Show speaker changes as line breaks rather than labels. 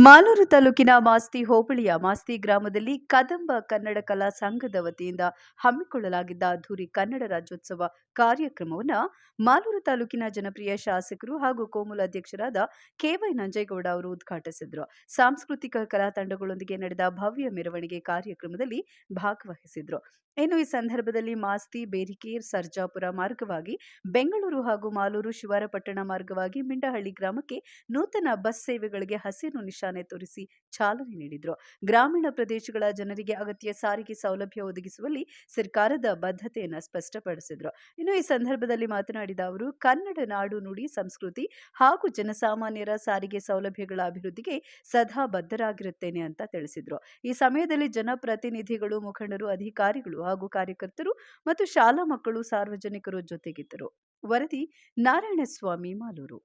ಮಾಲೂರು ತಾಲೂಕಿನ ಮಾಸ್ತಿ ಹೋಬಳಿಯ ಮಾಸ್ತಿ ಗ್ರಾಮದಲ್ಲಿ ಕದಂಬ ಕನ್ನಡ ಕಲಾ ಸಂಘದ ವತಿಯಿಂದ ಹಮ್ಮಿಕೊಳ್ಳಲಾಗಿದ್ದ ಅದ್ದೂರಿ ಕನ್ನಡ ರಾಜ್ಯೋತ್ಸವ ಕಾರ್ಯಕ್ರಮವನ್ನು ಮಾಲೂರು ತಾಲೂಕಿನ ಜನಪ್ರಿಯ ಶಾಸಕರು ಹಾಗೂ ಕೋಮುಲ ಅಧ್ಯಕ್ಷರಾದ ಕೆವೈ ನಂಜೇಗೌಡ ಅವರು ಉದ್ಘಾಟಿಸಿದರು. ಸಾಂಸ್ಕೃತಿಕ ಕಲಾ ತಂಡಗಳೊಂದಿಗೆ ನಡೆದ ಭವ್ಯ ಮೆರವಣಿಗೆ ಕಾರ್ಯಕ್ರಮದಲ್ಲಿ ಭಾಗವಹಿಸಿದ್ರು. ಇನ್ನು ಈ ಸಂದರ್ಭದಲ್ಲಿ ಮಾಸ್ತಿ, ಬೇರಿಕೇರ್, ಸರ್ಜಾಪುರ ಮಾರ್ಗವಾಗಿ ಬೆಂಗಳೂರು ಹಾಗೂ ಮಾಲೂರು ಶಿವಾರಪಟ್ಟಣ ಮಾರ್ಗವಾಗಿ ಮಿಂಡಹಳ್ಳಿ ಗ್ರಾಮಕ್ಕೆ ನೂತನ ಬಸ್ ಸೇವೆಗಳಿಗೆ ಹಸಿರು ನಿಶಾನೆ ತೋರಿಸಿ ಚಾಲನೆ ನೀಡಿದರು. ಗ್ರಾಮೀಣ ಪ್ರದೇಶಗಳ ಜನರಿಗೆ ಅಗತ್ಯ ಸಾರಿಗೆ ಸೌಲಭ್ಯ ಒದಗಿಸುವಲ್ಲಿ ಸರ್ಕಾರದ ಬದ್ಧತೆಯನ್ನು ಸ್ಪಷ್ಟಪಡಿಸಿದರು. ಇನ್ನು ಈ ಸಂದರ್ಭದಲ್ಲಿ ಮಾತನಾಡಿದ ಅವರು, ಕನ್ನಡ ನಾಡು ನುಡಿ ಸಂಸ್ಕೃತಿ ಹಾಗೂ ಜನಸಾಮಾನ್ಯರ ಸಾರಿಗೆ ಸೌಲಭ್ಯಗಳ ಅಭಿವೃದ್ಧಿಗೆ ಸದಾ ಬದ್ಧರಾಗಿರುತ್ತೇನೆ ಅಂತ ತಿಳಿಸಿದರು. ಈ ಸಮಯದಲ್ಲಿ ಜನಪ್ರತಿನಿಧಿಗಳು, ಮುಖಂಡರು, ಅಧಿಕಾರಿಗಳು ಹಾಗೂ ಕಾರ್ಯಕರ್ತರು ಮತ್ತು ಶಾಲಾ ಮಕ್ಕಳು, ಸಾರ್ವಜನಿಕರು ಜೊತೆಗಿದ್ದರು. ವರದಿ ನಾರಾಯಣಸ್ವಾಮಿ, ಮಾಲೂರು.